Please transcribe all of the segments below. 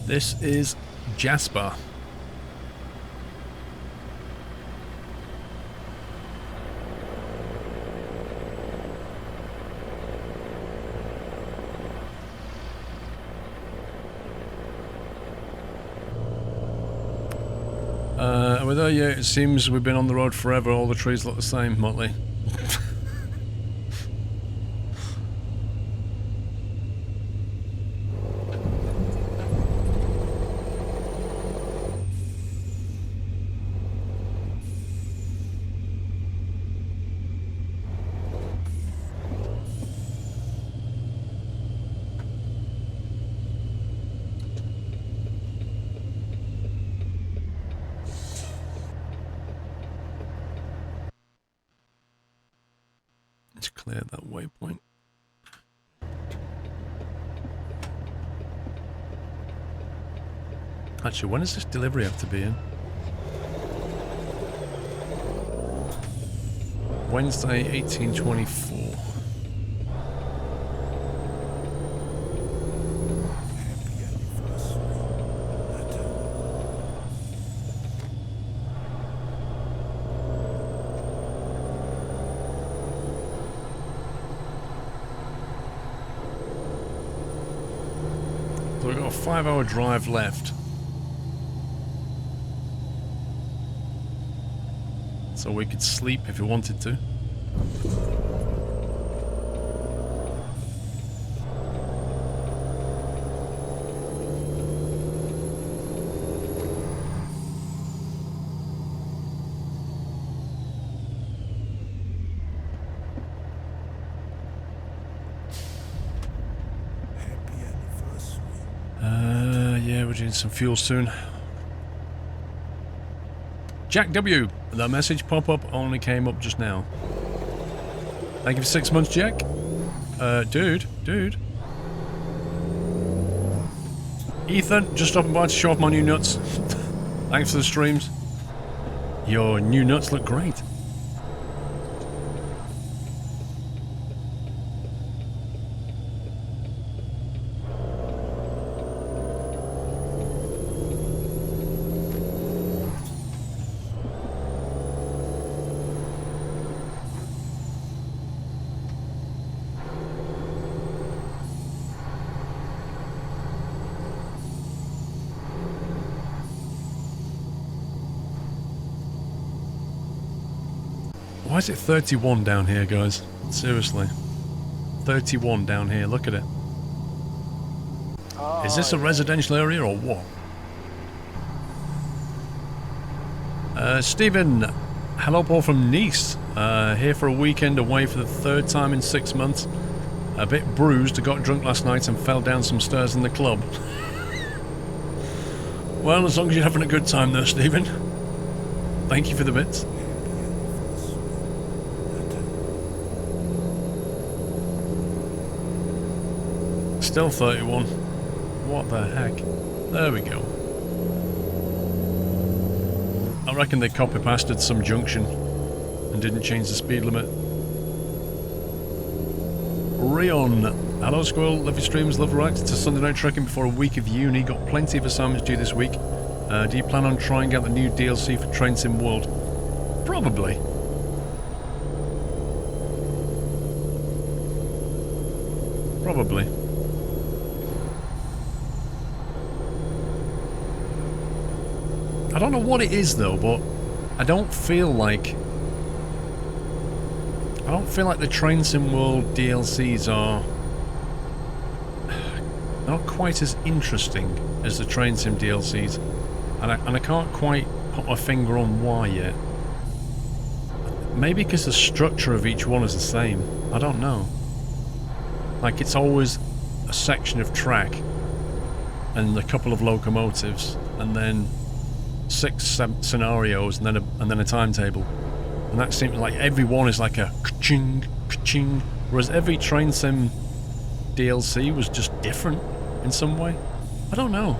This is Jasper. With her, yeah, it seems we've been on the road forever. All the trees look the same, Motley. Let's clear that waypoint. Actually, when does this delivery have to be in? Wednesday, 1824. So we've got a 5-hour drive left. So we could sleep if we wanted to. Yeah, we're doing some fuel soon. Jack W. The message pop-up only came up just now. Thank you for 6 months, Jack. Dude. Ethan, just stopping by to show off my new nuts. Thanks for the streams. Your new nuts look great. Why is it 31 down here, guys? Seriously. 31 down here, look at it. Oh, is this a residential area or what? Stephen, hello Paul from Nice. Here for a weekend away for the 3rd time in 6 months. A bit bruised, I got drunk last night and fell down some stairs in the club. Well, as long as you're having a good time there, Stephen. Thank you for the bits. Still 31. What the heck? There we go. I reckon they copy-pasted some junction and didn't change the speed limit. Rion. Hello Squirrel, love your streams, love racks. It's a Sunday night trekking before a week of uni. Got plenty of assignments due this week. Do you plan on trying out the new DLC for Train Sim World? Probably. Probably. I don't know what it is though, but I don't feel like the Train Sim World DLCs are not quite as interesting as the Train Sim DLCs, and I can't quite put my finger on why yet. Maybe because the structure of each one is the same. I don't know. Like it's always a section of track and a couple of locomotives, and then 6 scenarios, and then a timetable, and that seems like every one is like a ka-ching, ka-ching, whereas every Train Sim DLC was just different in some way. I don't know.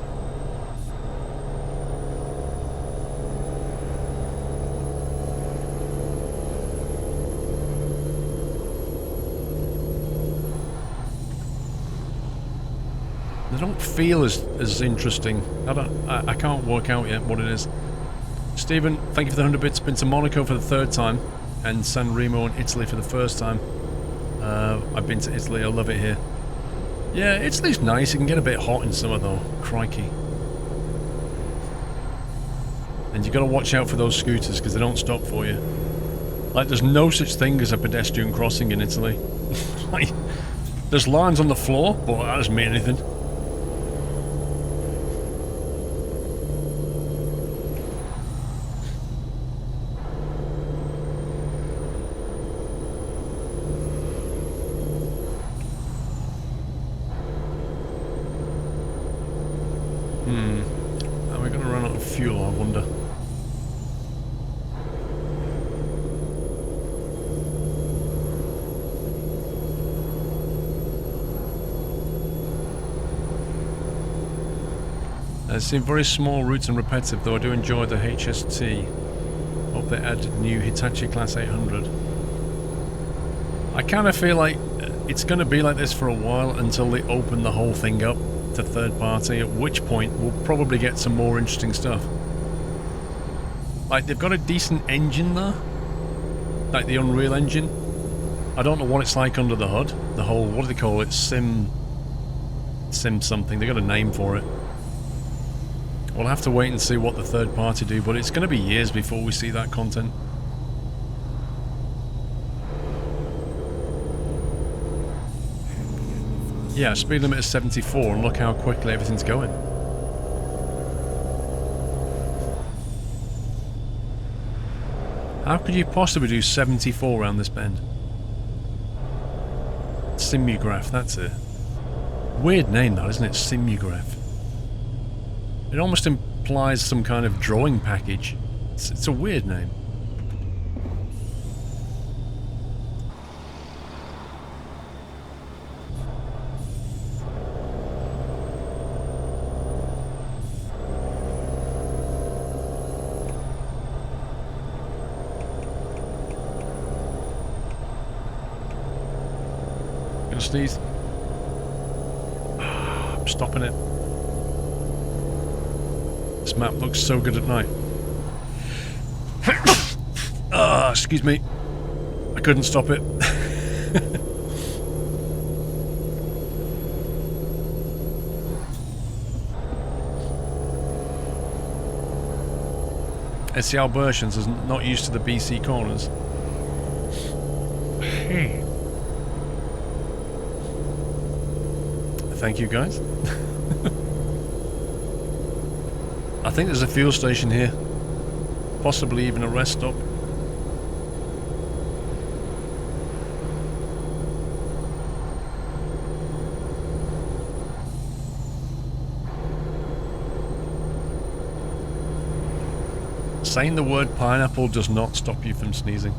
They don't feel as interesting. I can't work out yet what it is. Stephen, thank you for the 100 bits. Been to Monaco for the 3rd time, and San Remo in Italy for the 1st time. I've been to Italy. I love it here. Yeah, Italy's nice. It can get a bit hot in summer though. Crikey. And you got to watch out for those scooters because they don't stop for you. Like, there's no such thing as a pedestrian crossing in Italy. Like, there's lines on the floor, but that doesn't mean anything. Are we going to run out of fuel, I wonder? They seem very small routes and repetitive, though I do enjoy the HST. Hope they added new Hitachi Class 800. I kind of feel like it's going to be like this for a while until they open the whole thing up to third party, at which point we'll probably get some more interesting stuff. Like, they've got a decent engine there, like the Unreal Engine. I don't know what it's like under the hood. The whole, what do they call it? Sim something. They got a name for it. We'll have to wait and see what the third party do, but it's going to be years before we see that content. Yeah, speed limit is 74 and look how quickly everything's going. How could you possibly do 74 around this bend? Simulgraph, that's it. Weird name that, isn't it? Simulgraph. It almost implies some kind of drawing package. It's a weird name. Gonna sneeze. I'm stopping it. This map looks so good at night. Excuse me. I couldn't stop it. It's the Albertians is not used to the BC corners. Thank you, guys. I think there's a fuel station here. Possibly even a rest stop. Saying the word pineapple does not stop you from sneezing.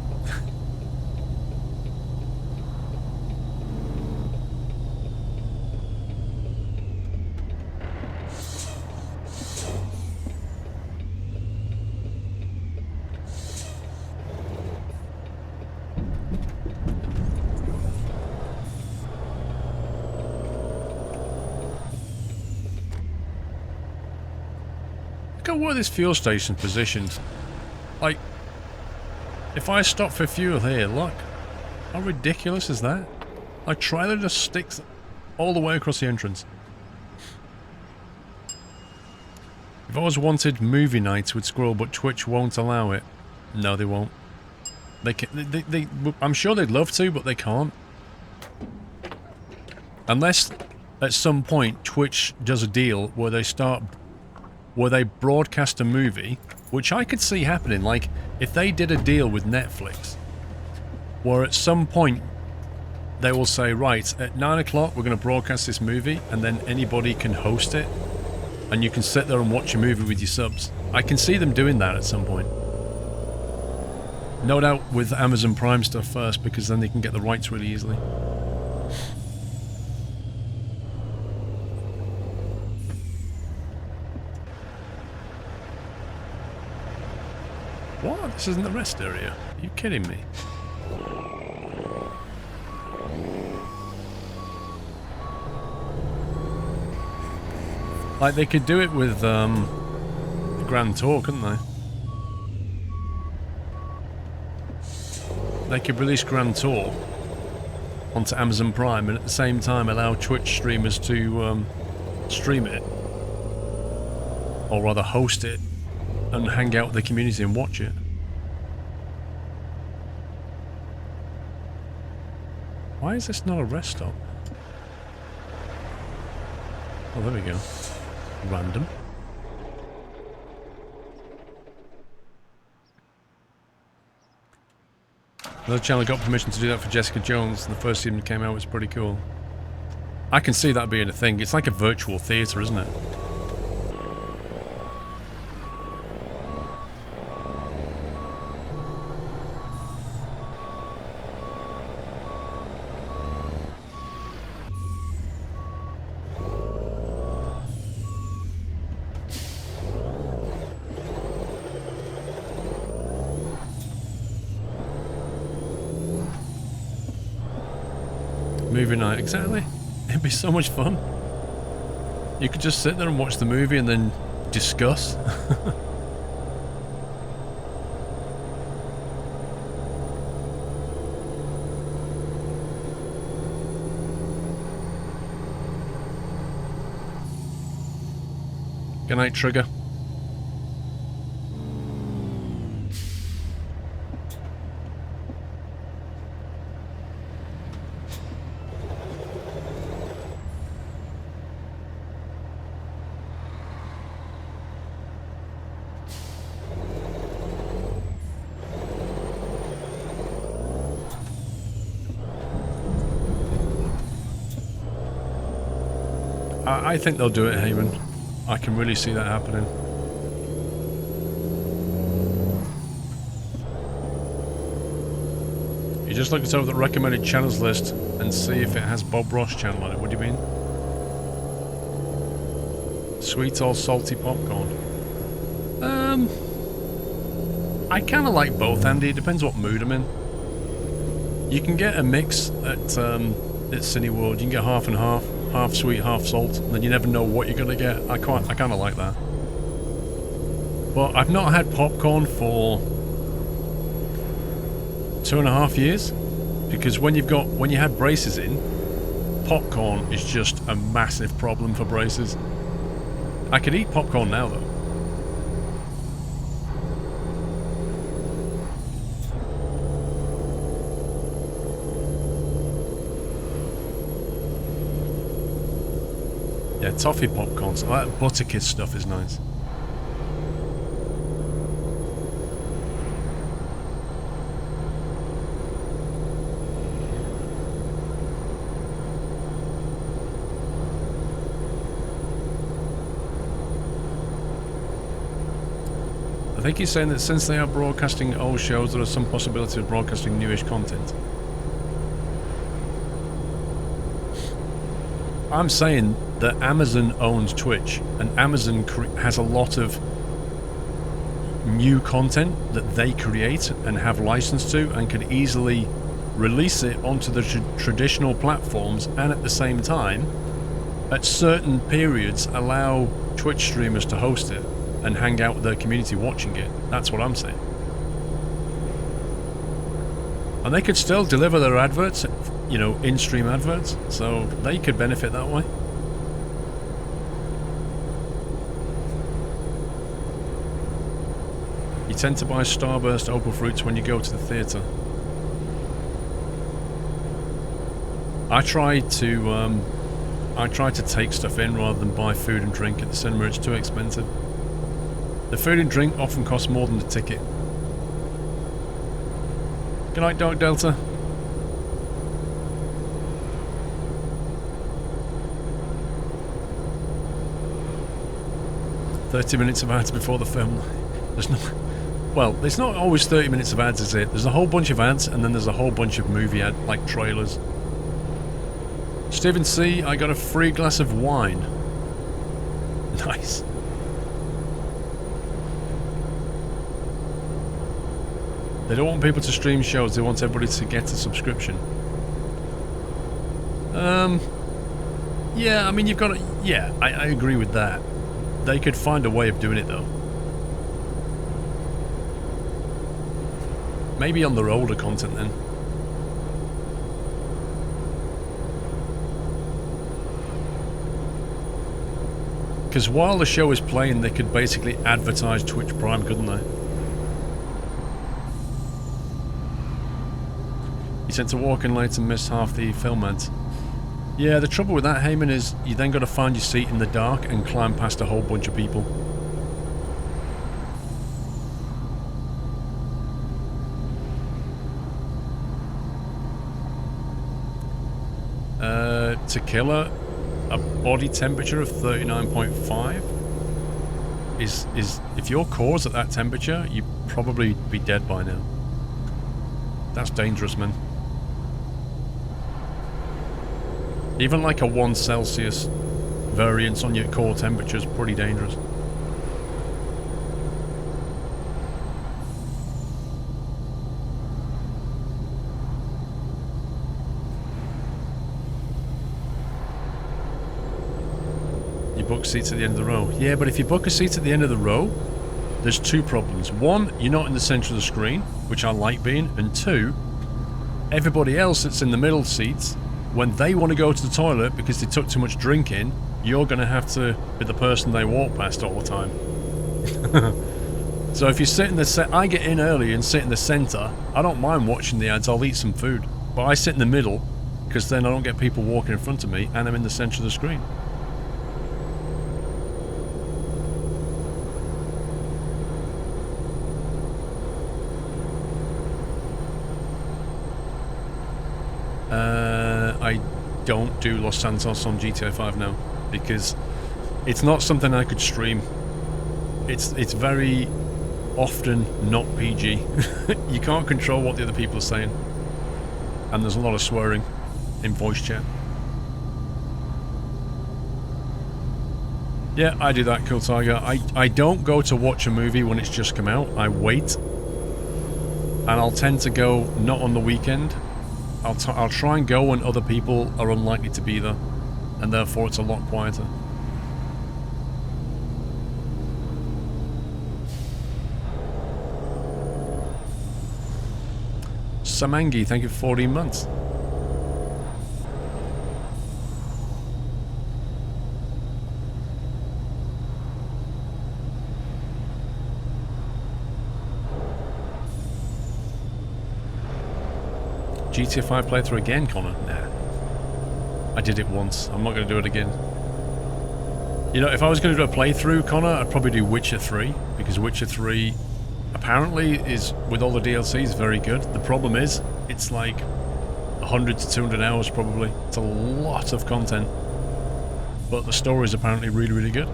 Look at where this fuel station's positioned. Like, if I stop for fuel here, look, how ridiculous is that? My trailer just sticks all the way across the entrance. I've always wanted movie nights with Squirrel, but Twitch won't allow it. No, they won't. They can, I'm sure they'd love to, but they can't. Unless at some point Twitch does a deal where they broadcast a movie, which I could see happening. Like, if they did a deal with Netflix, where at some point they will say, right, at 9 o'clock we're going to broadcast this movie, and then anybody can host it, and you can sit there and watch a movie with your subs. I can see them doing that at some point. No doubt with Amazon Prime stuff first, because then they can get the rights really easily. What? This isn't the rest area? Are you kidding me? Like, they could do it with the Grand Tour, couldn't they? They could release Grand Tour onto Amazon Prime and at the same time allow Twitch streamers to stream it. Or rather host it and hang out with the community and watch it. Why is this not a rest stop? Oh, there we go. Random. Another channel got permission to do that for Jessica Jones, and the first season that came out was pretty cool. I can see that being a thing. It's like a virtual theatre, isn't it? Movie night, exactly. It'd be so much fun. You could just sit there and watch the movie and then discuss. Good night, Trigger. I think they'll do it, Heyman. I can really see that happening. You just look over the recommended channels list and see if it has Bob Ross channel on it. What do you mean? Sweet or salty popcorn? I kind of like both, Andy. It depends what mood I'm in. You can get a mix at Cineworld. You can get half and half. Half sweet, half salt, and then you never know what you're gonna get. I kind of like that. But I've not had popcorn for 2.5 years, because when you had braces in, popcorn is just a massive problem for braces. I could eat popcorn now though. Yeah, toffee popcorn. So that Butterkiss stuff is nice. I think he's saying that since they are broadcasting old shows, there is some possibility of broadcasting newish content. I'm saying that Amazon owns Twitch, and Amazon has a lot of new content that they create and have license to, and can easily release it onto the traditional platforms, and at the same time, at certain periods, allow Twitch streamers to host it and hang out with their community watching it. That's what I'm saying. And they could still deliver their adverts, you know, in-stream adverts, so they could benefit that way. You tend to buy Starburst Opal Fruits when you go to the theatre. I try to take stuff in rather than buy food and drink at the cinema. It's too expensive. The food and drink often costs more than the ticket. Good night, Dark Delta. "30 minutes of ads before the film." There's no... Well, it's not always 30 minutes of ads, is it? There's a whole bunch of ads, and then there's a whole bunch of movie ad, like trailers. Stephen C, I got a free glass of wine. Nice. They don't want people to stream shows, they want everybody to get a subscription. Yeah, I mean, you've got to... Yeah, I agree with that. They could find a way of doing it though. Maybe on their older content then. Because while the show is playing, they could basically advertise Twitch Prime, couldn't they? You tend to walk in late and miss half the film ads. Yeah, the trouble with that, Heyman, is you then got to find your seat in the dark and climb past a whole bunch of people. To kill a body temperature of 39.5 is if your core's at that temperature, you'd probably be dead by now. That's dangerous, man. Even like a 1 Celsius variance on your core temperature is pretty dangerous. You book seats at the end of the row. Yeah, but if you book a seat at the end of the row, there's 2 problems. 1, you're not in the center of the screen, which I like being, and 2, everybody else that's in the middle seats, when they want to go to the toilet because they took too much drinking, you're going to have to be the person they walk past all the time. So if you sit in the I get in early and sit in the center, I don't mind watching the ads, I'll eat some food. But I sit in the middle, because then I don't get people walking in front of me, and I'm in the center of the screen. I don't do Los Santos on GTA 5 now, because it's not something I could stream. It's very often not PG. You can't control what the other people are saying, and there's a lot of swearing in voice chat. Yeah, I do that, Cool Tiger. I don't go to watch a movie when it's just come out. I wait, and I'll tend to go not on the weekend. I'll try and go when other people are unlikely to be there, and therefore it's a lot quieter. Samangi, thank you for 14 months. GTA 5 playthrough again, Connor? Nah. I did it once. I'm not going to do it again. You know, if I was going to do a playthrough, Connor, I'd probably do Witcher 3, because Witcher 3 apparently is, with all the DLCs, very good. The problem is, it's like 100 to 200 hours probably. It's a lot of content. But the story is apparently really, really good.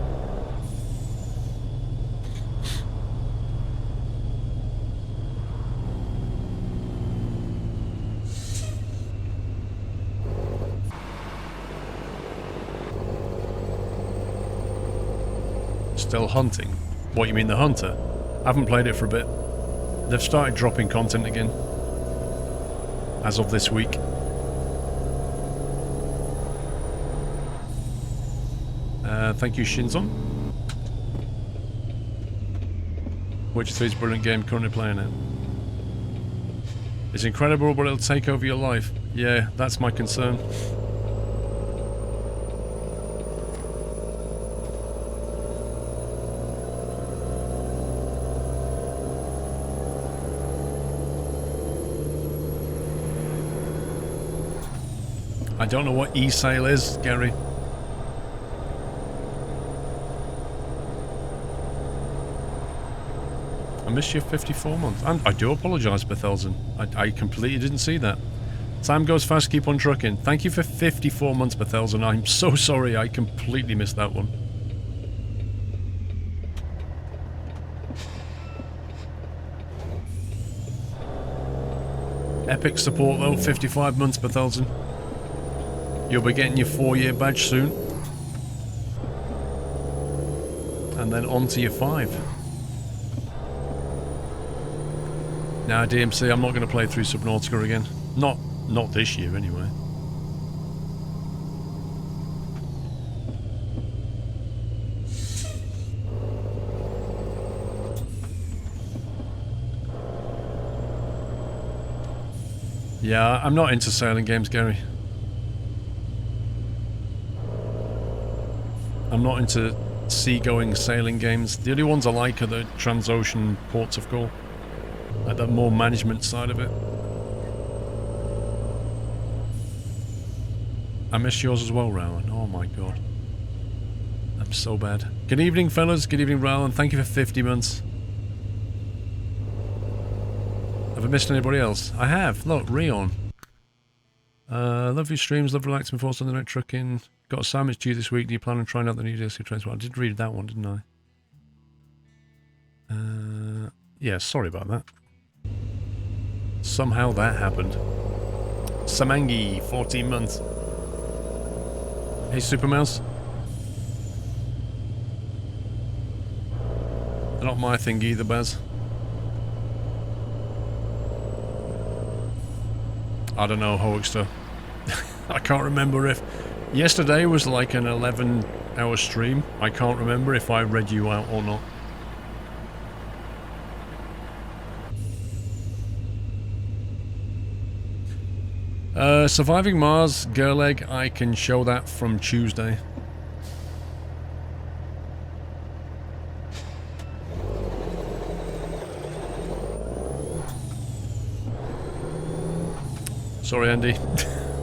Still hunting? What, you mean the hunter? I haven't played it for a bit. They've started dropping content again. As of this week. Thank you, Shinzon. Witcher 3 is a brilliant game, currently playing it. It's incredible, but it'll take over your life. Yeah, that's my concern. I don't know what e-sale is, Gary. I missed your 54 months. I do apologise, Bethelzen. I completely didn't see that. Time goes fast, keep on trucking. Thank you for 54 months, Bethelzen. I'm so sorry, I completely missed that one. Epic support though, 55 months, Bethelzen. You'll be getting your 4-year badge soon. And then on to your 5. Now, DMC, I'm not going to play through Subnautica again. Not this year, anyway. Yeah, I'm not into sailing games, Gary. I'm not into seagoing sailing games. The only ones I like are the Transocean ports of call. Like the more management side of it. I missed yours as well, Rowan. Oh my god. I'm so bad. Good evening, fellas. Good evening, Rowan. Thank you for 50 months. Have I missed anybody else? I have. Look, Rion. Love your streams. Love relaxing before Sunday night trucking. Got a sandwich due this week. Do you plan on trying out the new DLC trains? Well, I did read that one, didn't I? Yeah, sorry about that. Somehow that happened. Samangi, 14 months. Hey, Super Mouse. Not my thing either, Baz. I don't know, Hoexter. I can't remember if... Yesterday was like an 11-hour stream. I can't remember if I read you out or not. Surviving Mars, Girl Egg, I can show that from Tuesday. Sorry, Andy.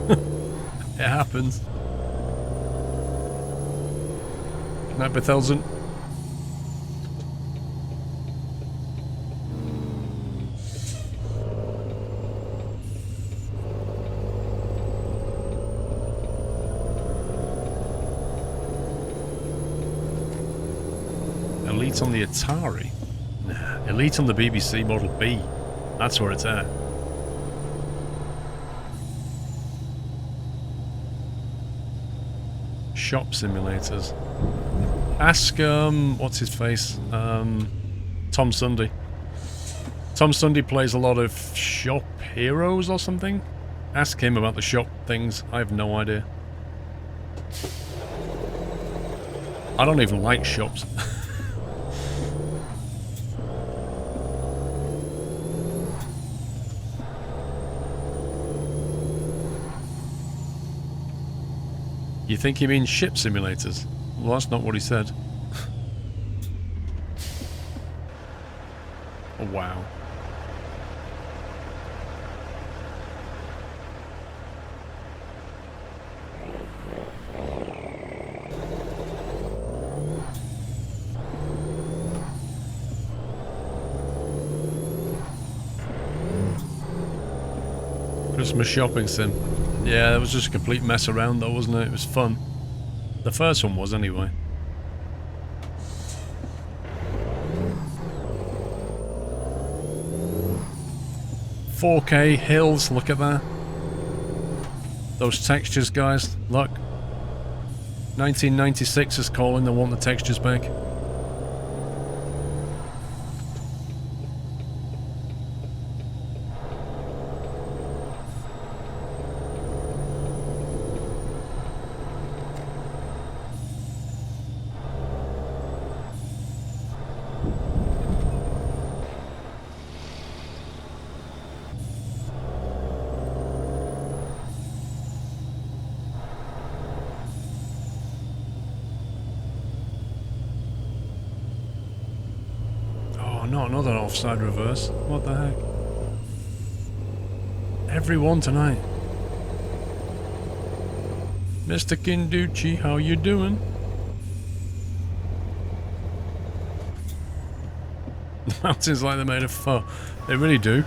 It happens. Night, Bethelsen. Elite on the Atari? Nah, Elite on the BBC Model B. That's where it's at. Shop simulators. Ask, what's his face? Tom Sunday. Tom Sunday plays a lot of Shop Heroes or something? Ask him about the shop things. I have no idea. I don't even like shops. You think he means ship simulators? Well, that's not what he said. Oh, wow. Christmas shopping sim. Yeah, it was just a complete mess around though, wasn't it? It was fun. The first one was, anyway. $4K hills, look at that. Those textures, guys, look. 1996 is calling, they want the textures back. Another offside reverse. What the heck? Everyone tonight. Mr. Kinducci, how you doing? The mountains like they're made of fur. They really do.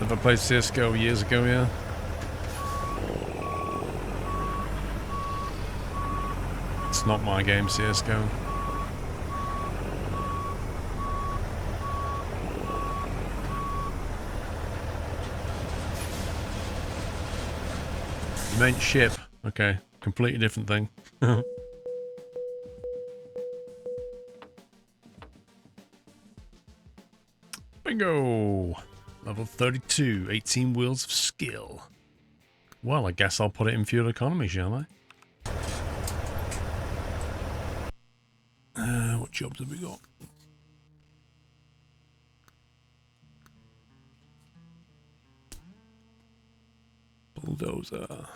I played CSGO years ago, yeah. It's not my game, CSGO. You meant ship. Okay, completely different thing. Bingo! Level 32, 18 wheels of skill. Well, I guess I'll put it in fuel economy, shall I? What jobs have we got? Bulldozer.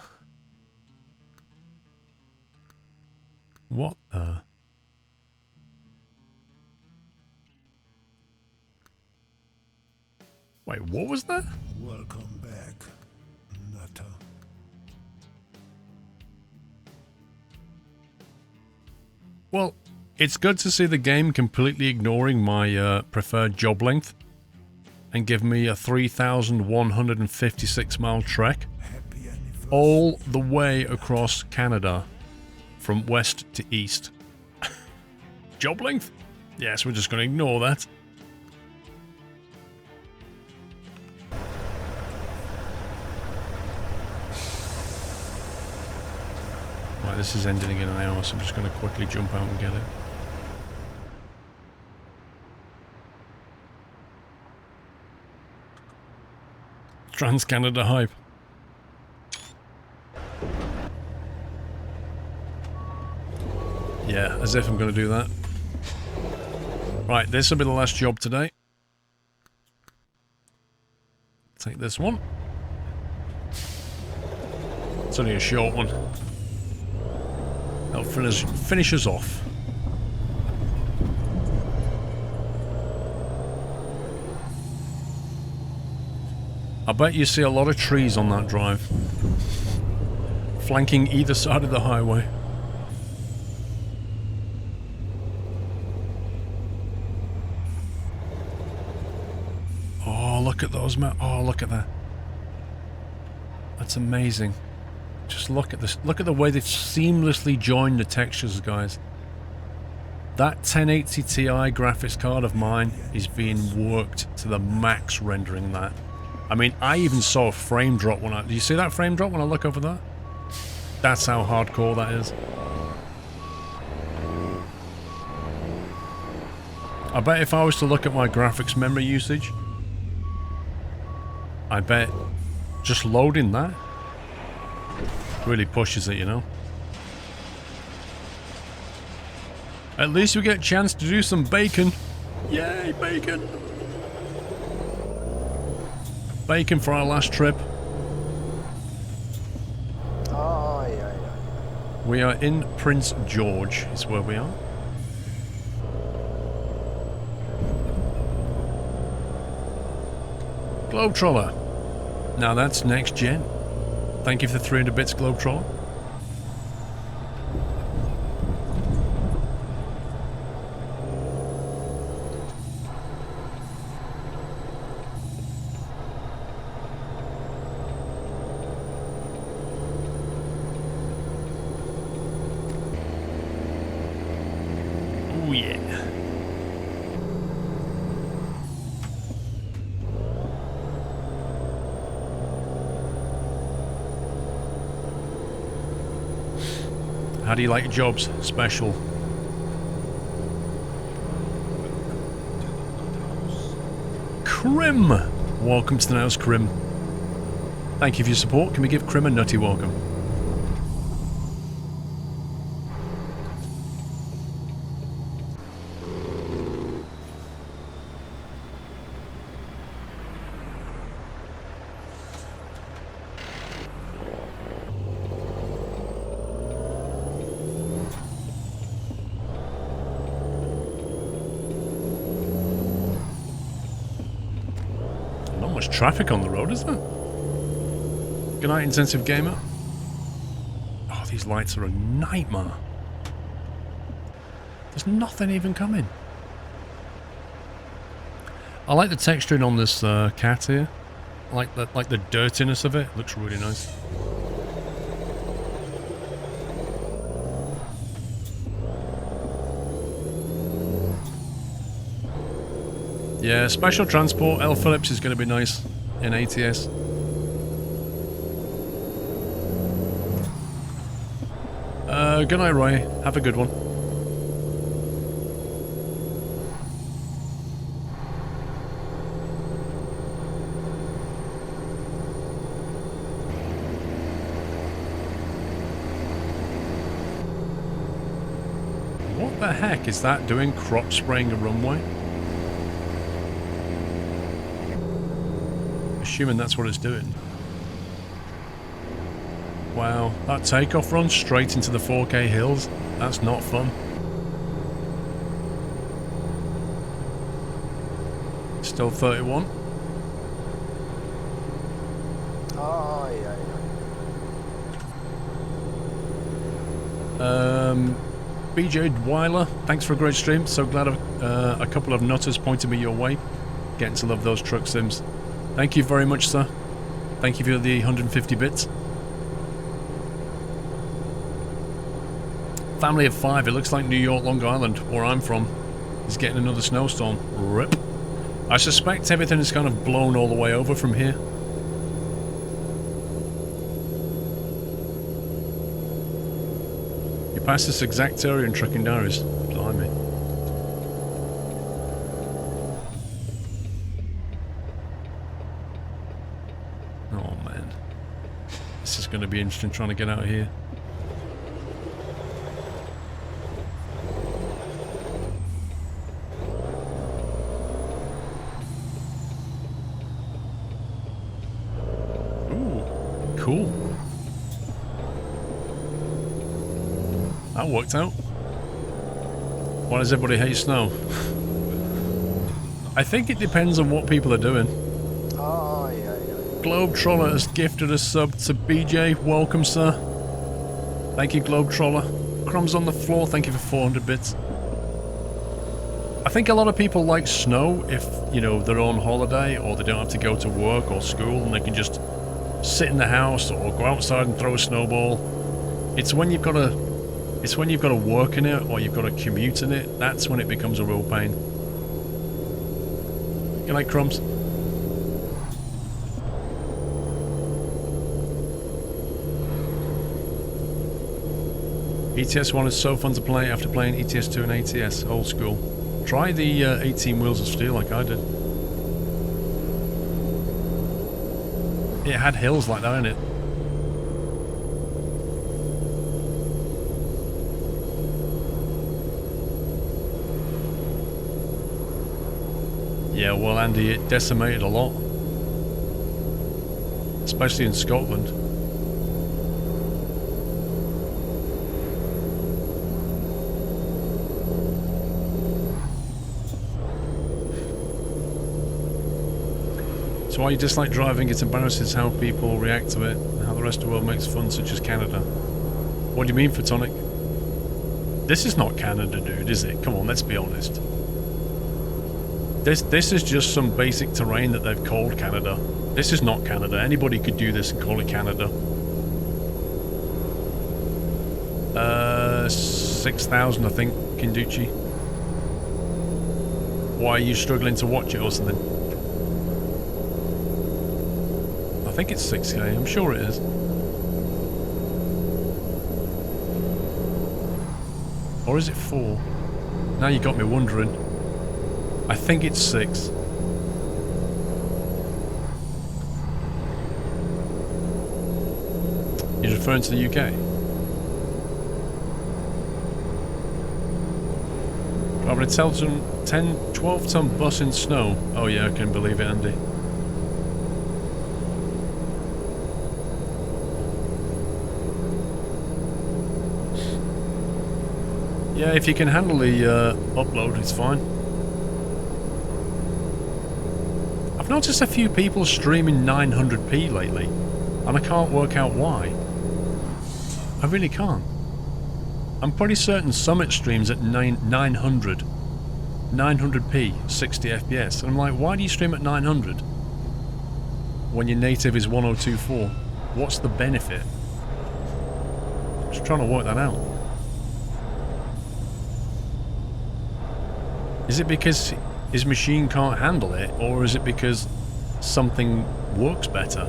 What the? Wait, what was that? Welcome back, Nutter. Well, it's good to see the game completely ignoring my preferred job length and give me a 3,156 mile trek all the way across Canada from west to east. Job length? Yes, we're just going to ignore that. Right, this is ending in an hour, so I'm just going to quickly jump out and get it. Trans-Canada hype. Yeah, as if I'm going to do that. Right, this will be the last job today. Take this one. It's only a short one. That'll finish us off. I bet you see a lot of trees on that drive, flanking either side of the highway. Oh, look at those, oh, look at that. That's amazing. Just look at this. Look at the way they seamlessly join the textures, guys. That 1080 Ti graphics card of mine is being worked to the max rendering that. I mean, I even saw a frame drop when do you see that frame drop when I look over there? That's how hardcore that is. I bet if I was to look at my graphics memory usage, I bet just loading that really pushes it, you know? At least we get a chance to do some bacon. Yay, bacon! Bacon for our last trip. Oh, yeah. We are in Prince George, is where we are. Globetroller. Now that's next gen. Thank you for the 300 bits, Globetroller. Oh yeah. How do you like your jobs? Special. Crim! Welcome to the house, Crim. Thank you for your support. Can we give Crim a nutty welcome? Traffic on the road, is there? Good night, intensive gamer. Oh, these lights are a nightmare. There's nothing even coming. I like the texturing on this cat here. I like the dirtiness of it. Looks really nice. Yeah, special transport, L. Phillips is going to be nice in ATS. Good night, Roy. Have a good one. What the heck is that doing, crop spraying a runway? Assuming that's what it's doing. Wow, that takeoff run straight into the 4K hills, that's not fun. Still 31. Ay, ay, ay. BJ Weiler, thanks for a great stream. So glad a couple of nutters pointed me your way. Getting to love those truck sims. Thank you very much, sir. Thank you for the 150 bits. Family of 5, it looks like New York, Long Island, where I'm from, is getting another snowstorm. RIP. I suspect everything is kind of blown all the way over from here. You pass this exact area in Trucking Diaries. Blimey. Oh man. This is going to be interesting trying to get out of here. Cool. That worked out. Why does everybody hate snow? I think it depends on what people are doing. Ay, ay, ay. Globetroller has gifted a sub to BJ. Welcome, sir. Thank you, Globetroller. Crumbs on the floor. Thank you for 400 bits. I think a lot of people like snow if, you know, they're on holiday or they don't have to go to work or school and they can just sit in the house or go outside and throw a snowball. It's when you've got to work in it or you've got to commute in it, that's when it becomes a real pain. Good night, Crumbs. ETS1 is so fun to play after playing ETS2 and ATS, old school. Try the 18 Wheels of Steel like I did. It had hills like that in it. Yeah, well, Andy, it decimated a lot. Especially in Scotland. So why you dislike driving? It embarrasses how people react to it, and how the rest of the world makes fun, such as Canada. What do you mean, Photonic? This is not Canada, dude, is it? Come on, let's be honest. This is just some basic terrain that they've called Canada. This is not Canada. Anybody could do this and call it Canada. 6,000, I think, Kinduchi. Why are you struggling to watch it or something? I think it's 6K, I'm sure it is. Or is it 4? Now you got me wondering. I think it's 6. You're referring to the UK? Driving a 12-ton bus in snow. Oh yeah, I can believe it, Andy. Yeah, if you can handle the upload, it's fine. I've noticed a few people streaming 900p lately, and I can't work out why. I really can't. I'm pretty certain Summit streams at 900p, 60 FPS, and I'm like, why do you stream at 900? When your native is 1024? What's the benefit? Just trying to work that out. Is it because his machine can't handle it, or is it because something works better?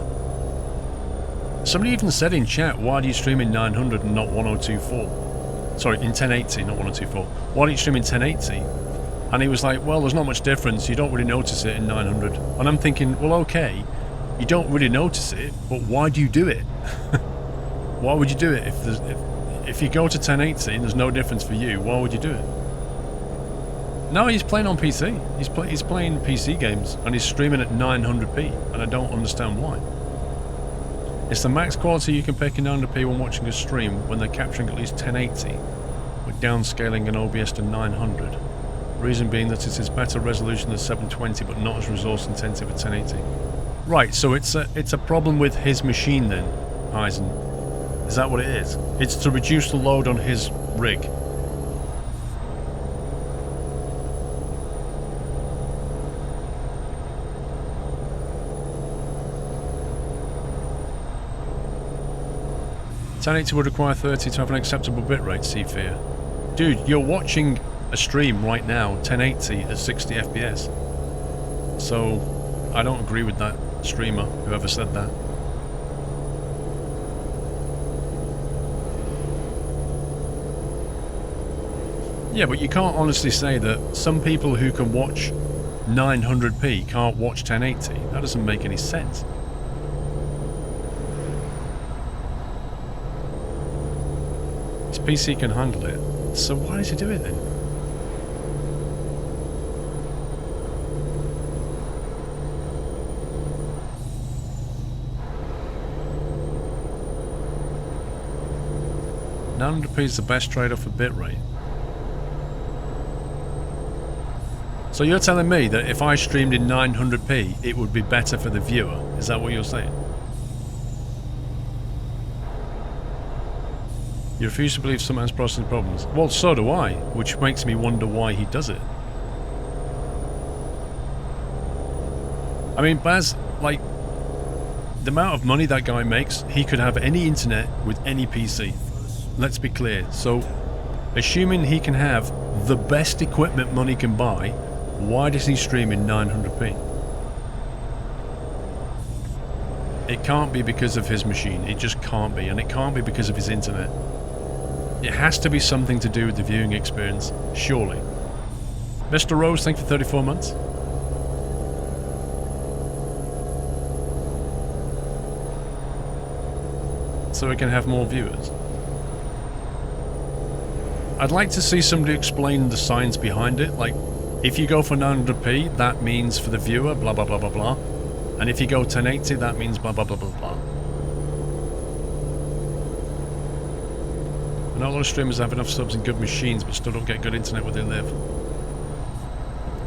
Somebody even said in chat, why do you stream in 900 and not 1024? Sorry, in 1080, not 1024. Why don't you stream in 1080? And he was like, well, there's not much difference. You don't really notice it in 900. And I'm thinking, well, okay, you don't really notice it, but why do you do it? Why would you do it if you go to 1080 and there's no difference for you? Why would you do it? No, he's playing on PC. He's playing PC games and he's streaming at 900p, and I don't understand why. It's the max quality you can pick in 900p when watching a stream when they're capturing at least 1080, with downscaling an OBS to 900. Reason being that it is better resolution than 720, but not as resource intensive at 1080. Right, so it's a problem with his machine then, Eisen. Is that what it is? It's to reduce the load on his rig. .1080 would require 30 to have an acceptable bitrate, Seafear. Dude, you're watching a stream right now, 1080 at 60 FPS. So, I don't agree with that streamer, whoever said that. Yeah, but you can't honestly say that some people who can watch 900p can't watch 1080. That doesn't make any sense. His PC can handle it, so why does he do it then? .900p is the best trade-off for bitrate. So you're telling me that if I streamed in 900p, it would be better for the viewer? Is that what you're saying? You refuse to believe someone has processing problems. Well, so do I, which makes me wonder why he does it. I mean, Baz, like, the amount of money that guy makes, he could have any internet with any PC. Let's be clear. So, assuming he can have the best equipment money can buy, why does he stream in 900p? It can't be because of his machine. It just can't be. And it can't be because of his internet. It has to be something to do with the viewing experience, surely. Mr. Rose, thank you for 34 months. So we can have more viewers. I'd like to see somebody explain the science behind it, like, if you go for 900p, that means for the viewer, blah blah blah blah blah. And if you go 1080, that means blah blah blah blah blah. I know a lot of streamers have enough subs and good machines, but still don't get good internet where they live.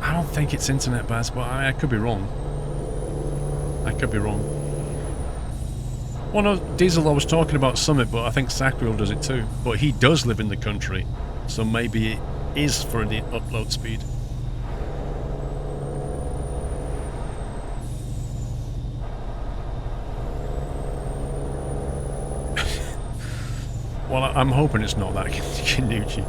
I don't think it's internet, Baz, but I could be wrong. I could be wrong. Well, no, Diesel, I was talking about Summit, but I think Sacriel does it too. But he does live in the country, so maybe it is for the upload speed. Well, I'm hoping it's not that, Kinucci.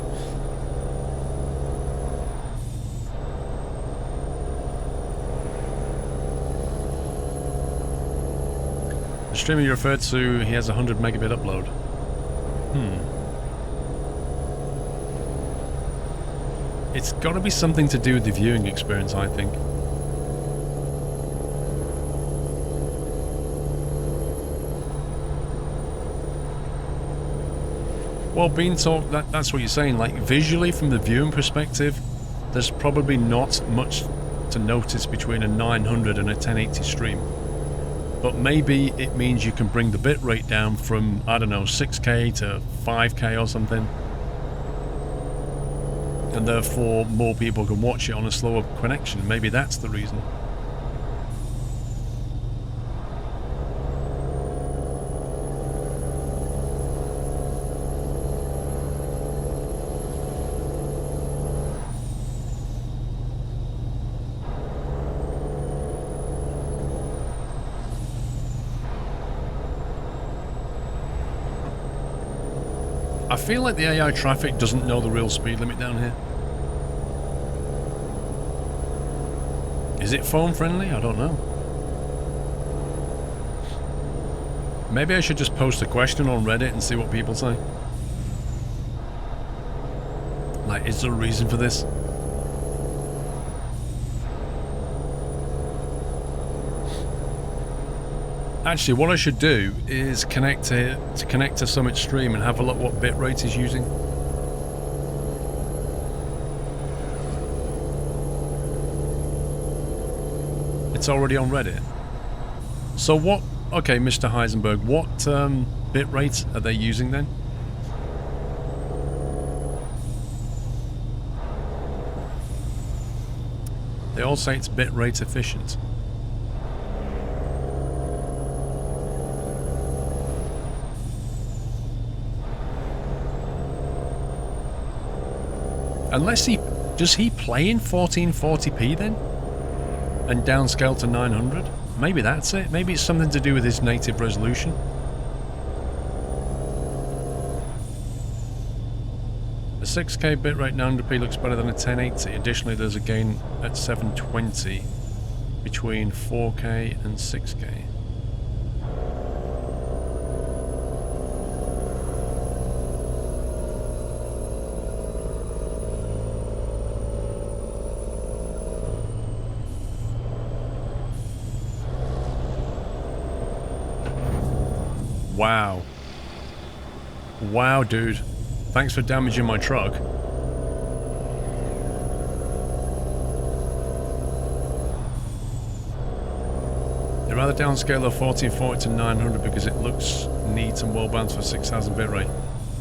The streamer you referred to, he has a 100 megabit upload. It's got to be something to do with the viewing experience, I think. Well, Beanstalk, that's what you're saying. Like, visually, from the viewing perspective, there's probably not much to notice between a 900 and a 1080 stream. But maybe it means you can bring the bitrate down from, I don't know, 6K to 5K or something. And therefore, more people can watch it on a slower connection. Maybe that's the reason. I feel like the AI traffic doesn't know the real speed limit down here. Is it phone friendly? I don't know. Maybe I should just post a question on Reddit and see what people say. Like, is there a reason for this? Actually, what I should do is connect to Summit Stream and have a look what bitrate is using. It's already on Reddit. So what... Okay, Mr. Heisenberg, what bitrate are they using then? They all say it's bitrate efficient. Unless he... Does he play in 1440p then? And downscale to 900? Maybe that's it. Maybe it's something to do with his native resolution. A 6K bitrate 900p looks better than a 1080. Additionally, there's a gain at 720 between 4K and 6K. Wow. Wow, dude. Thanks for damaging my truck. I'd rather downscale a 1440 to 900 because it looks neat and well balanced for 6000 bitrate.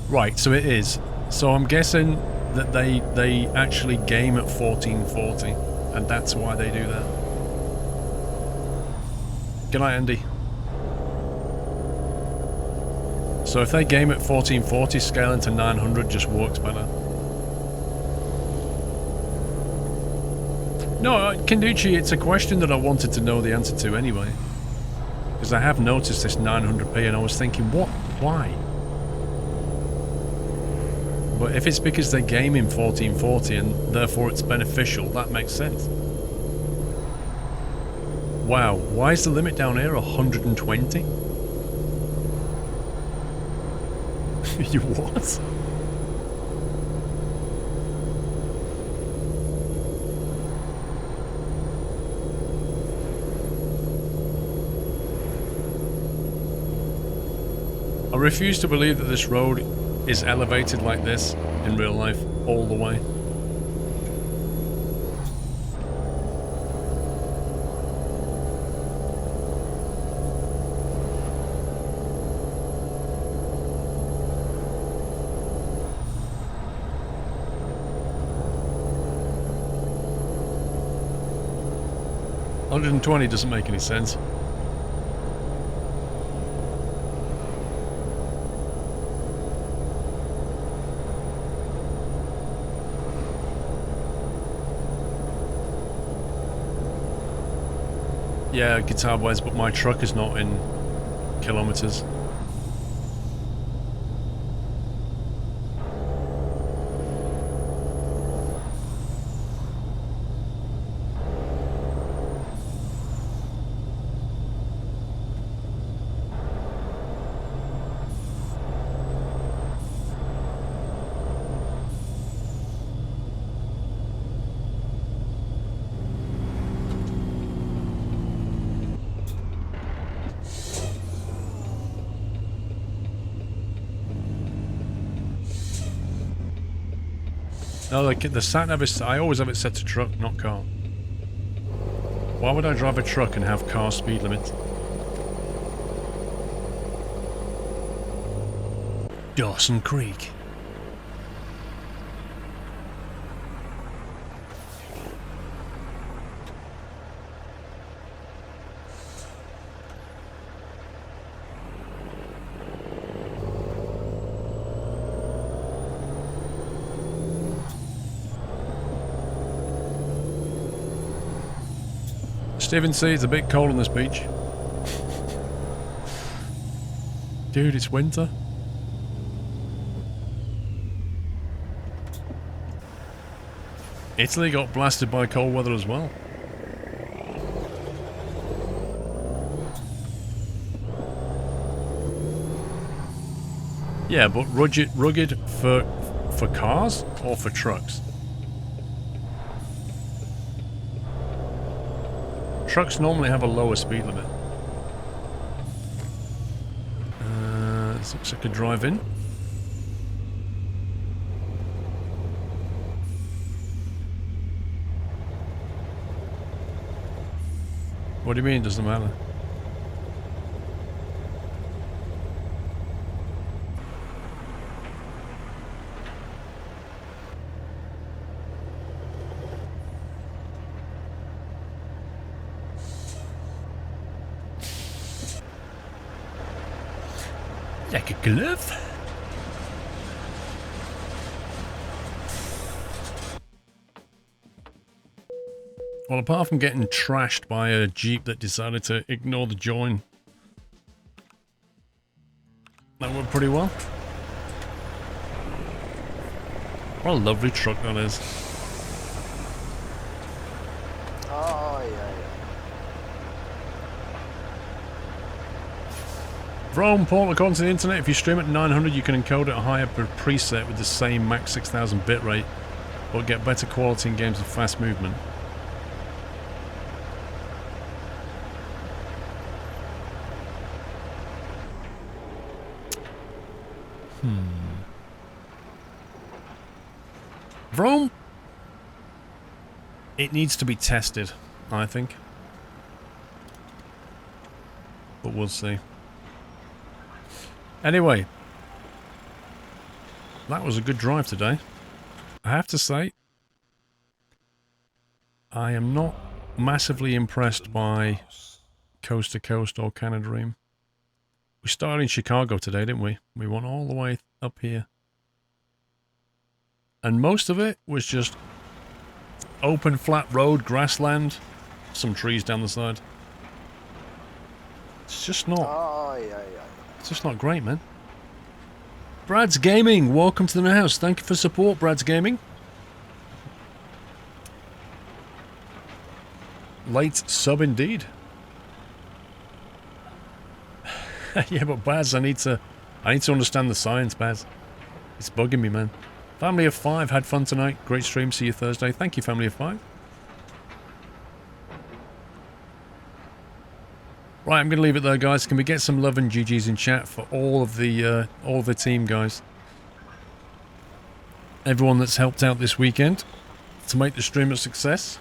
Right, so it is. So I'm guessing that they actually game at 1440 and that's why they do that. Good night, Andy. So if they game at 1440, scaling to 900 just works better. No, Kenducci, it's a question that I wanted to know the answer to anyway. Because I have noticed this 900p and I was thinking, what? Why? But if it's because they game in 1440 and therefore it's beneficial, that makes sense. Wow, why is the limit down here 120? You what? I refuse to believe that this road is elevated like this in real life all the way. $120 doesn't make any sense. Yeah, guitar wise, but my truck is not in kilometers. No, like the sat-nav is... I always have it set to truck, not car. Why would I drive a truck and have car speed limits? Dawson Creek. Stephen C, it's a bit cold on this beach. Dude, it's winter. Italy got blasted by cold weather as well. Yeah, but rugged for For cars or for trucks? Trucks normally have a lower speed limit. This looks like a drive-in. What do you mean, doesn't matter? Like a glove? Well, apart from getting trashed by a Jeep that decided to ignore the join, that went pretty well. What a lovely truck that is. Oh, yeah. Rome, Paul, according to the internet, if you stream at 900, you can encode at a higher preset with the same max 6000 bitrate, but get better quality in games with fast movement. Rome, it needs to be tested, I think. But we'll see. Anyway, that was a good drive today. I have to say, I am not massively impressed by Coast to Coast or Canada Dream. We started in Chicago today, didn't we? We went all the way up here. And most of it was just open, flat road, grassland, some trees down the side. It's just not... Oh, yeah. It's just not great, man. Brad's Gaming, welcome to the house. Thank you for support, Brad's Gaming. Late sub indeed. Yeah, but Baz, I need to understand the science, Baz. It's bugging me, man. Family of 5, had fun tonight. Great stream, see you Thursday. Thank you, Family of 5. Right, I'm going to leave it there, guys. Can we get some love and GG's in chat for all of the team, guys? Everyone that's helped out this weekend to make the stream a success.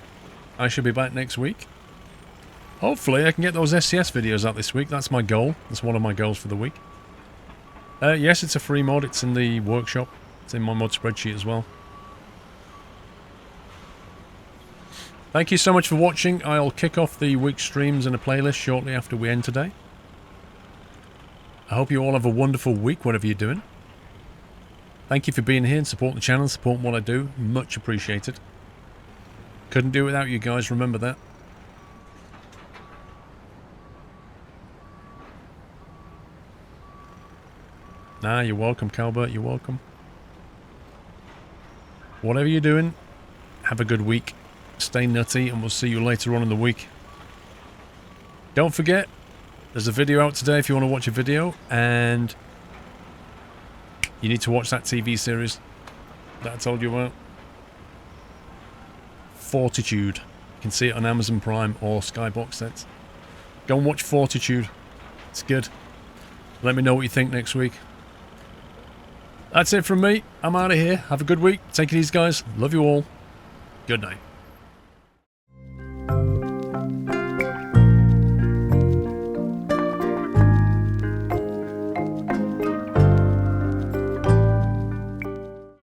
I should be back next week. Hopefully, I can get those SCS videos out this week. That's my goal. That's one of my goals for the week. Yes, it's a free mod. It's in the workshop. It's in my mod spreadsheet as well. Thank you so much for watching. I'll kick off the week's streams in a playlist shortly after we end today. I hope you all have a wonderful week, whatever you're doing. Thank you for being here and supporting the channel, supporting what I do. Much appreciated. Couldn't do it without you guys, remember that. Nah, you're welcome, Calbert, you're welcome. Whatever you're doing, have a good week. Stay nutty, and we'll see you later on in the week. Don't forget, there's a video out today if you want to watch a video, and you need to watch that TV series that I told you about. Fortitude. You can see it on Amazon Prime or Skybox sets. Go and watch Fortitude. It's good. Let me know what you think next week. That's it from me. I'm out of here. Have a good week. Take it easy, guys. Love you all. Good night.